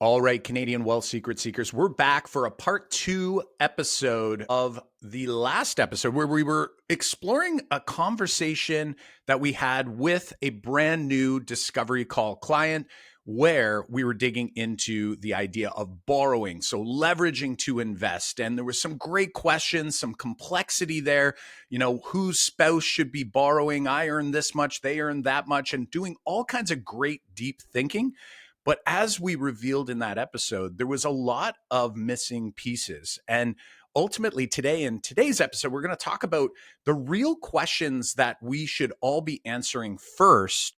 All right, Canadian Wealth Secret Seekers, we're back for a part 2 episode of the last episode where we were exploring a conversation that we had with a brand new discovery call client where we were digging into the idea of borrowing, so leveraging to invest. And there was some great questions, some complexity there, whose spouse should be borrowing. I earn this much, they earn that much, and doing all kinds of great deep thinking. But as we revealed in that episode, there was a lot of missing pieces. And ultimately, today, in today's episode, we're going to talk about the real questions that we should all be answering first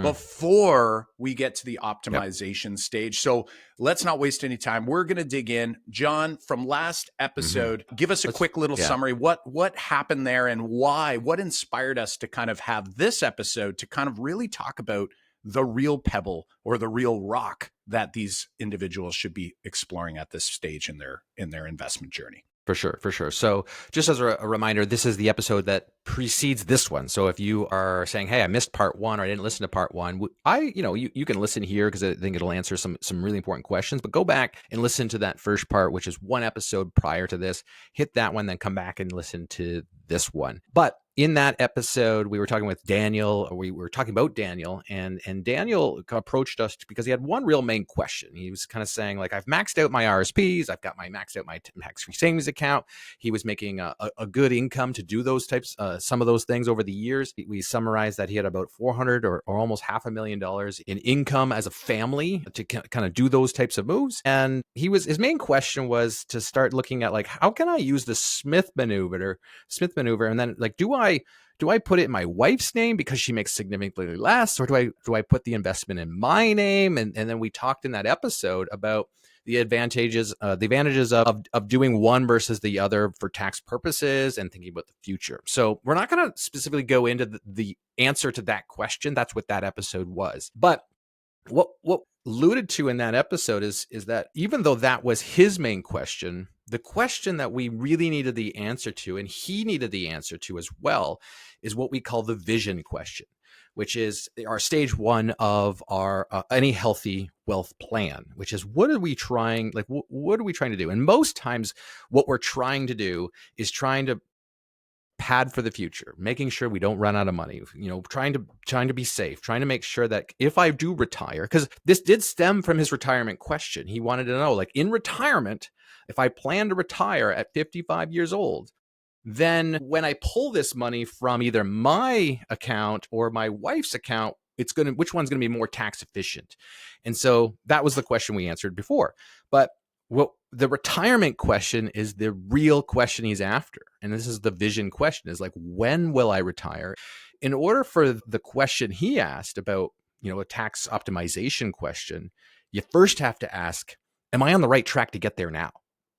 before we get to the optimization stage. So let's not waste any time. We're going to dig in. John, from last episode, give us a quick little summary. What happened there and why? What inspired us to kind of have this episode to kind of really talk about the real pebble or the real rock that these individuals should be exploring at this stage in their investment journey? For sure. So just as a reminder, this is the episode that precedes this one. So if you are saying, hey, I missed part 1 or I didn't listen to part 1, you can listen here because I think it'll answer some really important questions, but go back and listen to that first part, which is one episode prior to this, hit that one, then come back and listen to this one. But in that episode, we were talking with Daniel, or we were talking about Daniel, and Daniel approached us because he had one real main question. He was kind of saying, like, I've maxed out my RSPs, I've got maxed out my tax-free savings account. He was making a good income to do those types, some of those things over the years. We summarized that he had about $400 or almost $500,000 in income as a family to kind of do those types of moves. And his main question was to start looking at, like, how can I use the Smith maneuver, and then, like, do I put it in my wife's name because she makes significantly less, or do I put the investment in my name? And then we talked in that episode about the advantages of doing one versus the other for tax purposes and thinking about the future. So we're not going to specifically go into the answer to that question. That's what that episode was. But what alluded to in that episode is that even though that was his main question, the question that we really needed the answer to, and he needed the answer to as well, is what we call the vision question, which is our stage 1 of our any healthy wealth plan, which is what are we trying to do? And most times what we're trying to do is trying to pad for the future, making sure we don't run out of money, trying to be safe, trying to make sure that if I do retire, because this did stem from his retirement question. He wanted to know, like, in retirement, if I plan to retire at 55 years old, then when I pull this money from either my account or my wife's account, which one's going to be more tax efficient? And so that was the question we answered before. But the retirement question is the real question he's after. And this is the vision question, is like, when will I retire? In order for the question he asked about, a tax optimization question, you first have to ask, am I on the right track to get there now?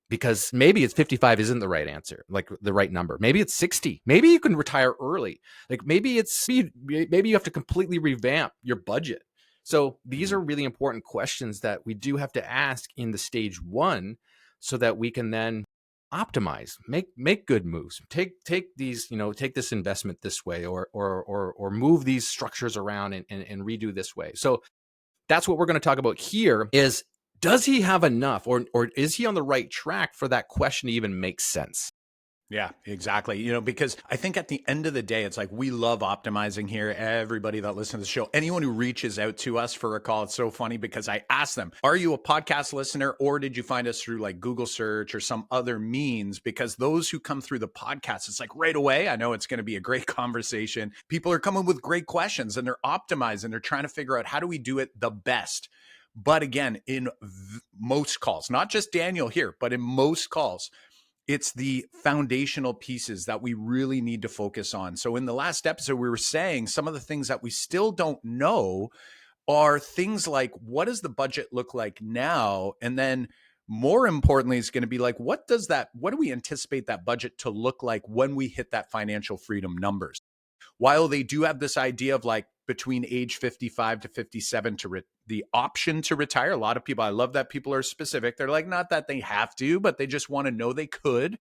Because maybe it's 55 isn't the right answer, like the right number. Maybe it's 60. Maybe you can retire early. Like maybe you have to completely revamp your budget. So these are really important questions that we do have to ask in the stage 1 so that we can then optimize, make good moves, take these, take this investment this way, or move these structures around and redo this way. So that's what we're going to talk about here is, does he have enough, or is he on the right track for that question to even make sense? Yeah, exactly. Because I think at the end of the day, it's like, we love optimizing here. Everybody that listens to the show, anyone who reaches out to us for a call, it's so funny because I ask them, are you a podcast listener, or did you find us through like Google search or some other means? Because those who come through the podcast, it's like right away, I know it's going to be a great conversation. People are coming with great questions and they're optimizing. They're trying to figure out, how do we do it the best? But again, in most calls, not just Daniel here, but in most calls, it's the foundational pieces that we really need to focus on. So in the last episode, we were saying some of the things that we still don't know are things like, what does the budget look like now? And then more importantly, it's going to be like, what do we anticipate that budget to look like when we hit that financial freedom numbers? While they do have this idea of like between age 55 to 57 the option to retire. A lot of people, I love that people are specific. They're like, not that they have to, but they just want to know they could.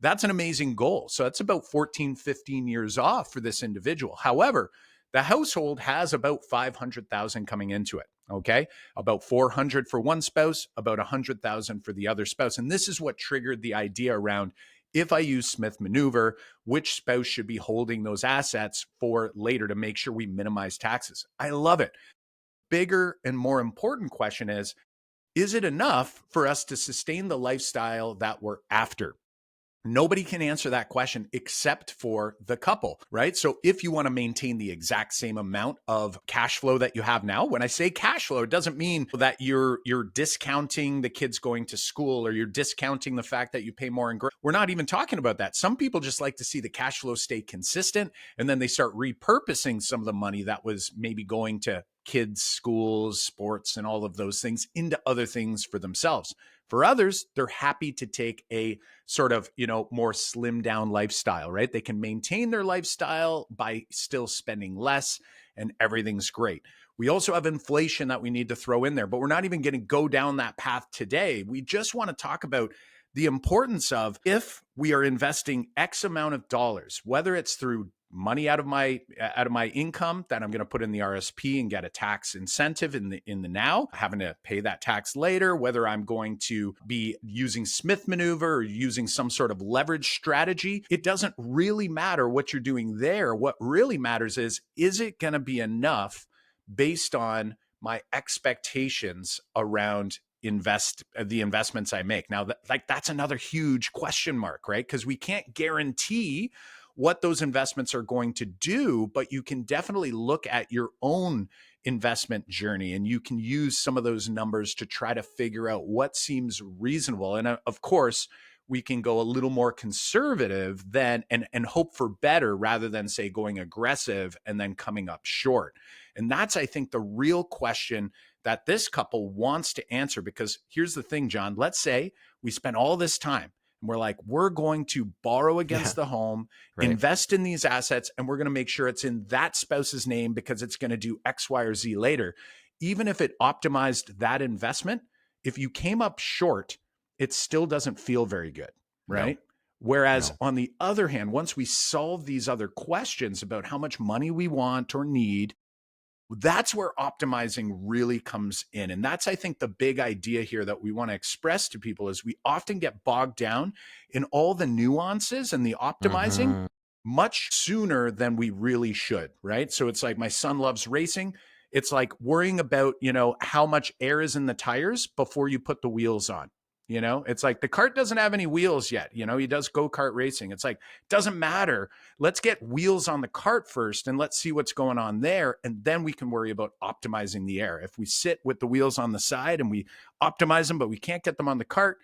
That's an amazing goal. So that's about 14, 15 years off for this individual. However, the household has about 500,000 coming into it. Okay. About 400 for one spouse, about 100,000 for the other spouse. And this is what triggered the idea around, if I use Smith maneuver, which spouse should be holding those assets for later to make sure we minimize taxes. I love it. Bigger and more important question is it enough for us to sustain the lifestyle that we're after? Nobody can answer that question except for the couple, right? So if you want to maintain the exact same amount of cash flow that you have now, when I say cash flow, it doesn't mean that you're discounting the kids going to school or you're discounting the fact that you pay more in. We're not even talking about that. Some people just like to see the cash flow stay consistent, and then they start repurposing some of the money that was maybe going to kids, schools, sports, and all of those things into other things for themselves. For others, they're happy to take a sort of, more slimmed down lifestyle, right? They can maintain their lifestyle by still spending less, and everything's great. We also have inflation that we need to throw in there, but we're not even going to go down that path today. We just want to talk about the importance of, if we are investing X amount of dollars, whether it's through money out of my income that I'm going to put in the RSP and get a tax incentive in the now, having to pay that tax later, whether I'm going to be using Smith maneuver or using some sort of leverage strategy, it doesn't really matter what you're doing there. What really matters is it going to be enough based on my expectations around the investments I make? Now, that's another huge question mark, right? Because we can't guarantee what those investments are going to do, but you can definitely look at your own investment journey, and you can use some of those numbers to try to figure out what seems reasonable. And of course, we can go a little more conservative and hope for better, rather than, say, going aggressive and then coming up short. And that's, I think, the real question that this couple wants to answer. Because here's the thing, John, let's say we spent all this time and we're like, we're going to borrow against the home, right, invest in these assets, and we're going to make sure it's in that spouse's name because it's going to do X, Y, or Z later. Even if it optimized that investment, if you came up short, it still doesn't feel very good, right? No. Whereas No. on the other hand, once we solve these other questions about how much money we want or need, that's where optimizing really comes in. And that's, I think, the big idea here that we want to express to people is we often get bogged down in all the nuances and the optimizing Mhm. much sooner than we really should, right? So it's like, my son loves racing. It's like worrying about, how much air is in the tires before you put the wheels on. It's like, the cart doesn't have any wheels yet. He does go-kart racing. It's like, doesn't matter. Let's get wheels on the cart first and let's see what's going on there. And then we can worry about optimizing the air. If we sit with the wheels on the side and we optimize them, but we can't get them on the cart,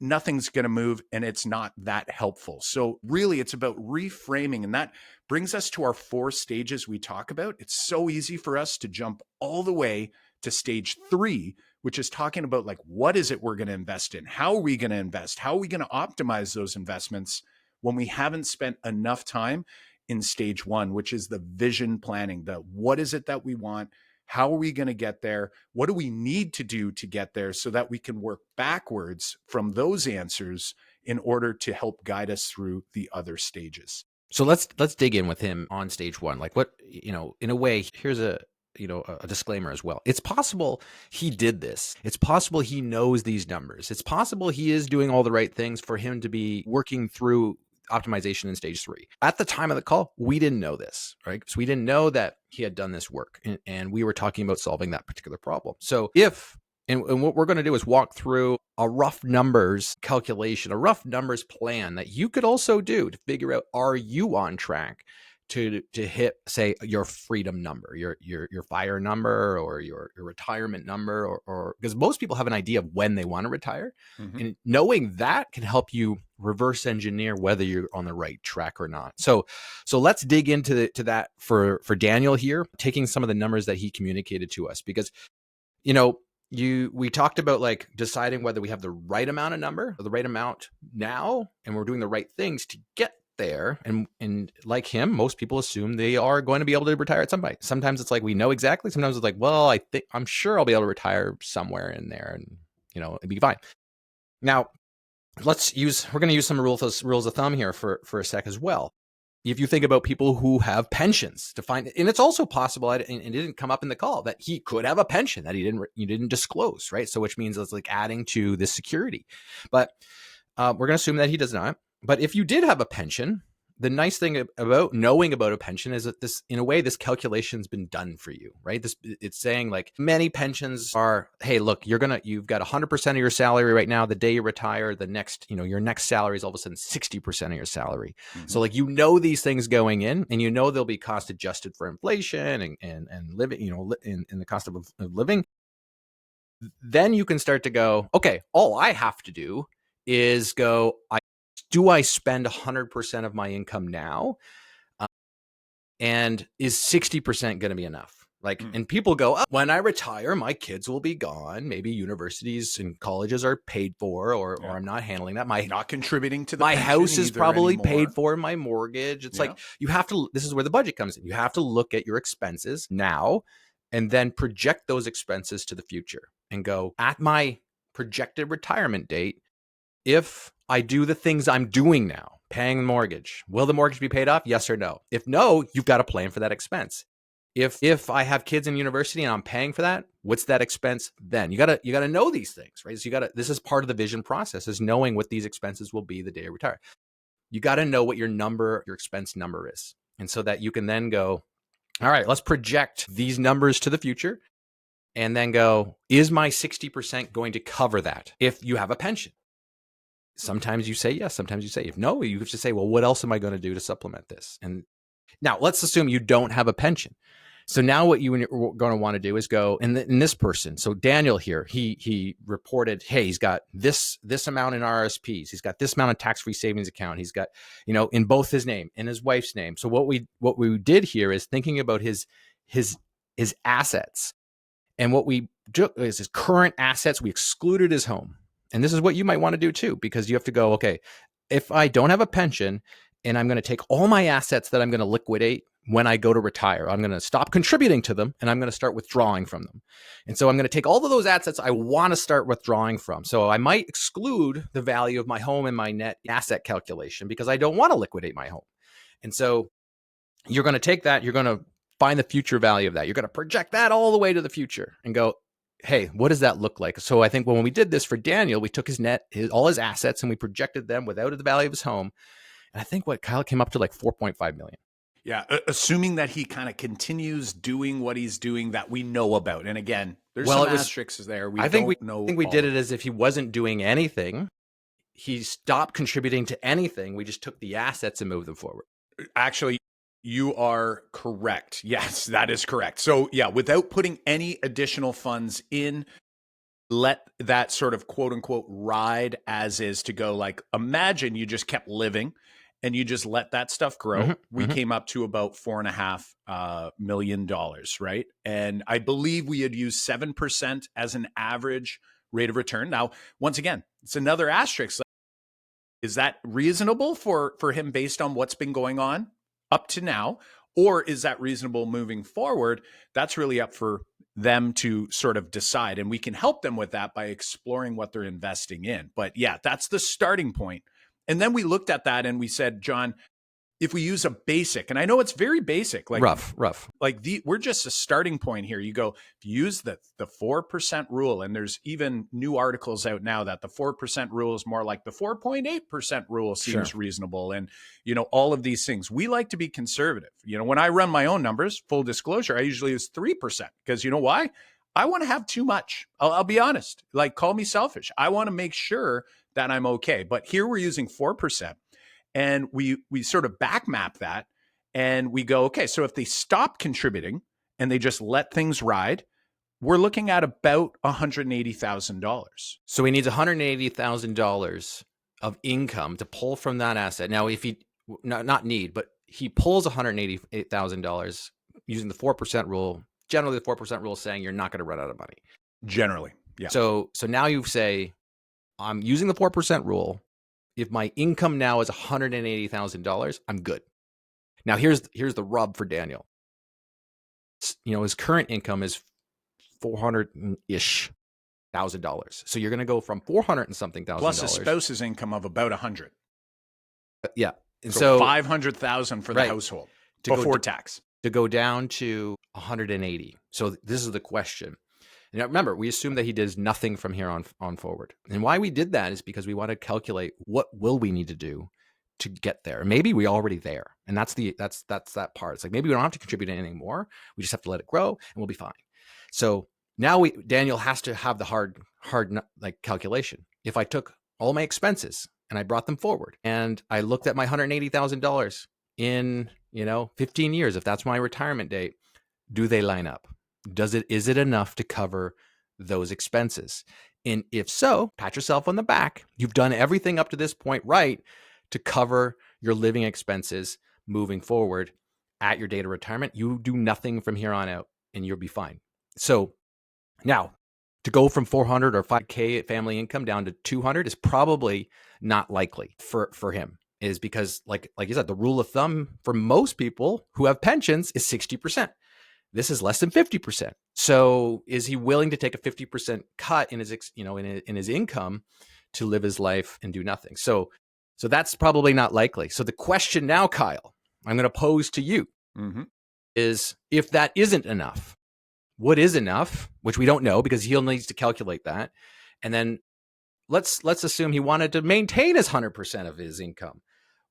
nothing's going to move, and it's not that helpful. So really, it's about reframing. And that brings us to our 4 stages we talk about. It's so easy for us to jump all the way to stage 3, which is talking about, like, what is it we're going to invest in? How are we going to invest? How are we going to optimize those investments when we haven't spent enough time in stage 1, which is the vision planning, the what is it that we want? How are we going to get there? What do we need to do to get there, so that we can work backwards from those answers in order to help guide us through the other stages? So let's dig in with him on stage 1. Like, what, in a way, here's a disclaimer as well. It's possible he did this. It's possible he knows these numbers. It's possible he is doing all the right things for him to be working through optimization in stage 3. At the time of the call, we didn't know this, right? So we didn't know that he had done this work, and we were talking about solving that particular problem. So and what we're going to do is walk through a rough numbers calculation, a rough numbers plan that you could also do to figure out, are you on track to hit, say, your freedom number, your fire number, or your retirement number, or because most people have an idea of when they want to retire. Mm-hmm. And knowing that can help you reverse engineer whether you're on the right track or not. So let's dig into that for Daniel here, taking some of the numbers that he communicated to us, because we talked about, like, deciding whether we have the right amount of number or the right amount now, and we're doing the right things to get there. And like him, most people assume they are going to be able to retire at some point. Sometimes it's like, we know exactly. Sometimes it's like, well, I'm sure I'll be able to retire somewhere in there, and it'd be fine. Now, we're going to use some rules of thumb here for a sec as well. if you think about people who have pensions to find, and it's also possible, and it didn't come up in the call, that he could have a pension that you didn't disclose, right? So which means it's like adding to this security. But we're going to assume that he does not. But if you did have a pension, the nice thing about knowing about a pension is that this, in a way, this calculation's been done for you, right? It's saying like many pensions are, hey, look, you've got 100% of your salary right now. The day you retire, the next, your next salary is all of a sudden 60% of your salary. Mm-hmm. So like, these things going in, and they'll be cost adjusted for inflation and living, in the cost of living. Then you can start to go, okay, all I have to do is go, do I spend 100% of my income now? And is 60% going to be enough? And people go, oh, when I retire, my kids will be gone. Maybe universities and colleges are paid for, or I'm not handling that. Not contributing to the my house is probably anymore. paid for, my mortgage. It's like, you have to, this is where the budget comes in. You have to look at your expenses now and then project those expenses to the future and go, at my projected retirement date, if I do the things I'm doing now, paying the mortgage, will the mortgage be paid off? Yes or no? If no, you've got to plan for that expense. If I have kids in university and I'm paying for that, what's that expense then? You gotta know these things, right? So this is part of the vision process, is knowing what these expenses will be the day I retire. You got to know what your expense number is. And so that you can then go, all right, let's project these numbers to the future, and then go, is my 60% going to cover that if you have a pension? Sometimes you say yes, sometimes you say if no, you have to say, well, what else am I going to do to supplement this? And now let's assume you don't have a pension. So now what you're going to want to do is go, and this person, so Daniel here, he reported, hey, he's got this amount in RSPs. He's got this amount in tax-free savings account. He's got, in both his name and his wife's name. So what we did here is thinking about his assets. And what we took is his current assets. We excluded his home. And this is what you might want to do too, because you have to go, okay, if I don't have a pension and I'm going to take all my assets that I'm going to liquidate when I go to retire, I'm going to stop contributing to them and I'm going to start withdrawing from them. And so I'm going to take all of those assets I want to start withdrawing from. So I might exclude the value of my home in my net asset calculation because I don't want to liquidate my home. And so you're going to take that, you're going to find the future value of that. You're going to project that all the way to the future and go, hey, what does that look like? So I think when we did this for Daniel, we took all his assets and we projected them without the value of his home. And I think what Kyle came up to like 4.5 million. Yeah. Assuming that he kind of continues doing what he's doing that we know about. And again, there's some asterisks there. I think we did it as if he wasn't doing anything. He stopped contributing to anything. We just took the assets and moved them forward. Actually, you are correct. Yes, that is correct. So yeah, without putting any additional funds in, let that sort of quote unquote ride as is to go. Like, imagine you just kept living and you just let that stuff grow. Mm-hmm. We came up to about $4.5 million, right? And I believe we had used 7% as an average rate of return. Now, once again, it's another asterisk. Is that reasonable for him based on what's been going on up to now? Or is that reasonable moving forward? That's really up for them to sort of decide. And we can help them with that by exploring what they're investing in. But yeah, that's the starting point. And then we looked at that and we said, John, if we use a basic, and I know it's very basic, like rough, like we're just a starting point here. You go, if you use the 4% rule, and there's even new articles out now that the 4% rule is more like the 4.8% rule seems reasonable. And, all of these things, we like to be conservative. When I run my own numbers, full disclosure, I usually use 3% because you know why? I want to have too much. I'll be honest, like call me selfish. I want to make sure that I'm okay. But here we're using 4%. And we sort of back map that and we go, okay, so if they stop contributing and they just let things ride, we're looking at about $180,000. So he needs $180,000 of income to pull from that asset. Now, if he but he pulls $188,000 using the 4% rule. Generally, the 4% rule is saying you're not going to run out of money. Generally, yeah. So now you say, I'm using the 4% rule. If my income now is $180,000, I'm good. Now here's the rub for Daniel. His current income is $400-ish thousand. So you're going to go from $400 and something thousand plus a spouse's income of about $100. Yeah. And So 500,000 for the right, household to before tax. to go down to 180. So this is the question. Now, remember, we assume that he does nothing from here on forward. And why we did that is because we want to calculate what will we need to do to get there. Maybe we're already there. And that's that part. It's like maybe we don't have to contribute anything more. We just have to let it grow and we'll be fine. So now Daniel has to have the hard like calculation. If I took all my expenses and I brought them forward and I looked at my $180,000 in, 15 years, if that's my retirement date, do they line up? Is it enough to cover those expenses? And if so, pat yourself on the back. You've done everything up to this point right to cover your living expenses moving forward at your date of retirement. You do nothing from here on out and you'll be fine. So now, to go from 400 or 5K family income down to 200 is probably not likely for him, is because like you said, the rule of thumb for most people who have pensions is 60%. This is less than 50%. So is he willing to take a 50% cut in his, in his income to live his life and do nothing? So that's probably not likely. So the question now, Kyle, I'm going to pose to you is, if that isn't enough, what is enough, which we don't know because he'll needs to calculate that. And then let's assume he wanted to maintain his 100% of his income.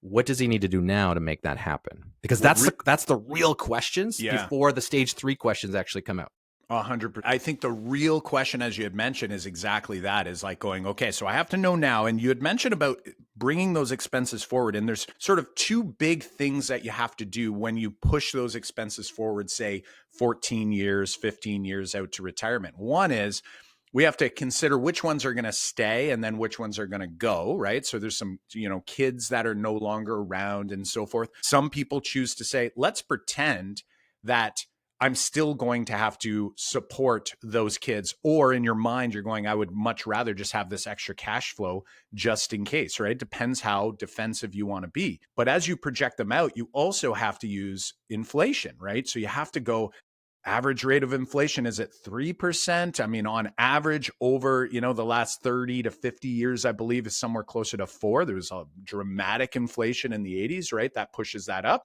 What does he need to do now to make that happen? Because that's the real questions before the stage 3 questions actually come out. 100%. I think the real question, as you had mentioned, is exactly that, is like going, okay, so I have to know now. And you had mentioned about bringing those expenses forward. And there's sort of two big things that you have to do when you push those expenses forward, say 14 years, 15 years out to retirement. One is we have to consider which ones are going to stay and then which ones are going to go, right? So there's some, kids that are no longer around and so forth. Some people choose to say, let's pretend that I'm still going to have to support those kids. Or in your mind, you're going, I would much rather just have this extra cash flow just in case, right? It depends how defensive you want to be. But as you project them out, you also have to use inflation, right? So you have to go, average rate of inflation is at 3%. I mean, on average over, the last 30 to 50 years, I believe is somewhere closer to 4. There was a dramatic inflation in the 80s, right? That pushes that up.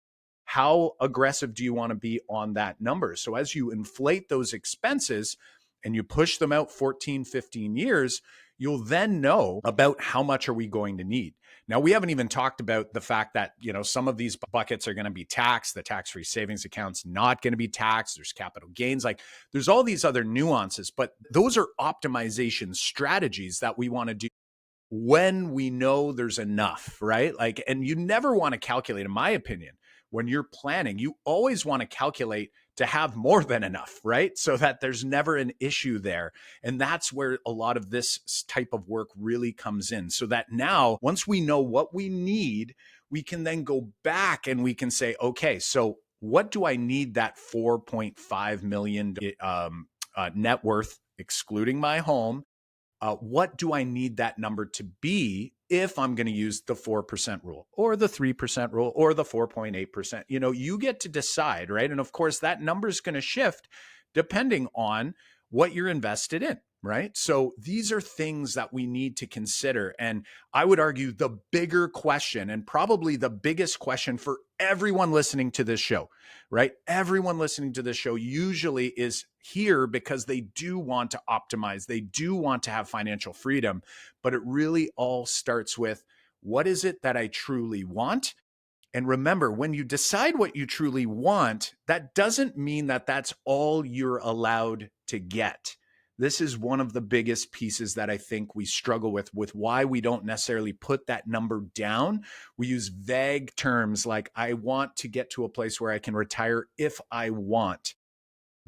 How aggressive do you want to be on that number? So as you inflate those expenses and you push them out 14, 15 years, you'll then know about how much are we going to need. Now, we haven't even talked about the fact that, some of these buckets are going to be taxed. The tax-free savings account's not going to be taxed. There's capital gains. Like there's all these other nuances, but those are optimization strategies that we want to do when we know there's enough, right? Like, and you never want to calculate, in my opinion, when you're planning, you always want to calculate to have more than enough, right? So that there's never an issue there. And that's where a lot of this type of work really comes in. So that now, once we know what we need, we can then go back and we can say, okay, so what do I need that 4.5 million net worth, excluding my home? What do I need that number to be if I'm going to use the 4% rule or the 3% rule or the 4.8%? You get to decide, right? And of course, that number is going to shift depending on what you're invested in, right? So these are things that we need to consider. And I would argue the bigger question, and probably the biggest question for everyone listening to this show, right? Everyone listening to this show usually is here because they do want to optimize. They do want to have financial freedom, but it really all starts with, what is it that I truly want? And remember, when you decide what you truly want, that doesn't mean that that's all you're allowed to get. This is one of the biggest pieces that I think we struggle with why we don't necessarily put that number down. We use vague terms like, I want to get to a place where I can retire if I want.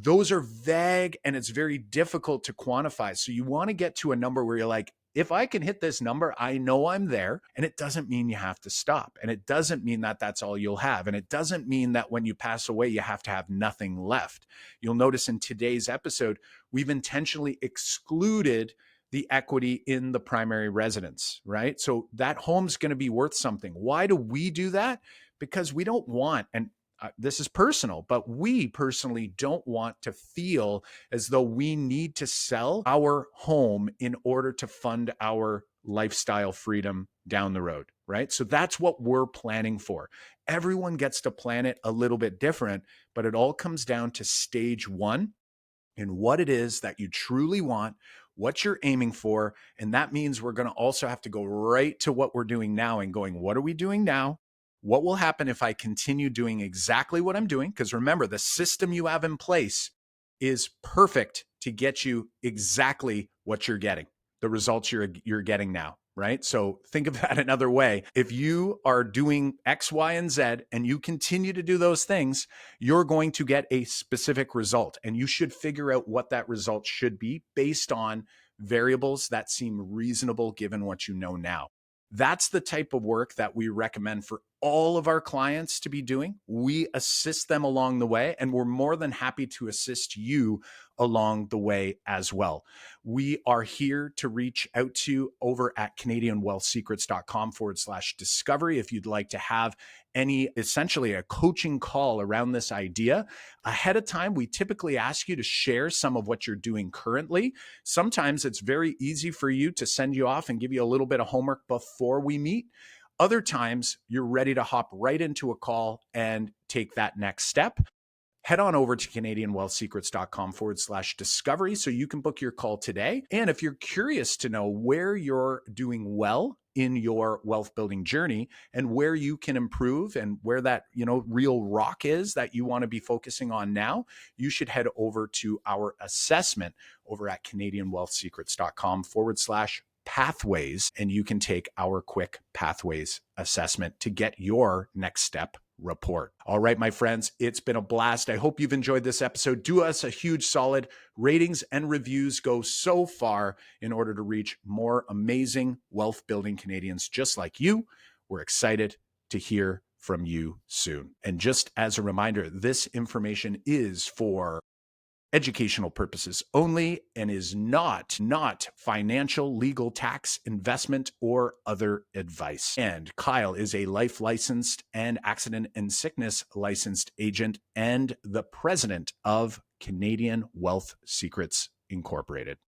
Those are vague and it's very difficult to quantify. So you want to get to a number where you're like, if I can hit this number, I know I'm there. And it doesn't mean you have to stop. And it doesn't mean that that's all you'll have. And it doesn't mean that when you pass away, you have to have nothing left. You'll notice in today's episode, we've intentionally excluded the equity in the primary residence, right? So that home's going to be worth something. Why do we do that? Because we don't want, and this is personal, but we personally don't want to feel as though we need to sell our home in order to fund our lifestyle freedom down the road, right? So that's what we're planning for. Everyone gets to plan it a little bit different, but it all comes down to stage one and what it is that you truly want, what you're aiming for. And that means we're going to also have to go right to what we're doing now and going, what are we doing now? What will happen if I continue doing exactly what I'm doing? Because remember, the system you have in place is perfect to get you exactly what you're getting, the results you're getting now, right? So think of that another way. If you are doing X, Y, and Z, and you continue to do those things, you're going to get a specific result. And you should figure out what that result should be based on variables that seem reasonable given what you know now. That's the type of work that we recommend for all of our clients to be doing. We assist them along the way, and we're more than happy to assist you along the way as well. We are here to reach out to you over at CanadianWealthSecrets.com/discovery if you'd like to have essentially a coaching call around this idea. Ahead of time, we typically ask you to share some of what you're doing currently. Sometimes it's very easy for you to send you off and give you a little bit of homework before we meet. Other times, you're ready to hop right into a call and take that next step. Head on over to CanadianWealthSecrets.com/discovery so you can book your call today. And if you're curious to know where you're doing well in your wealth building journey and where you can improve and where that, real rock is that you want to be focusing on now, you should head over to our assessment over at CanadianWealthSecrets.com/pathways, and you can take our quick pathways assessment to get your next step report. All right, my friends, it's been a blast. I hope you've enjoyed this episode. Do us a huge solid. Ratings and reviews go so far in order to reach more amazing wealth building Canadians just like you. We're excited to hear from you soon. And just as a reminder, this information is for educational purposes only and is not financial, legal, tax, investment, or other advice. And Kyle is a life licensed and accident and sickness licensed agent and the president of Canadian Wealth Secrets Incorporated.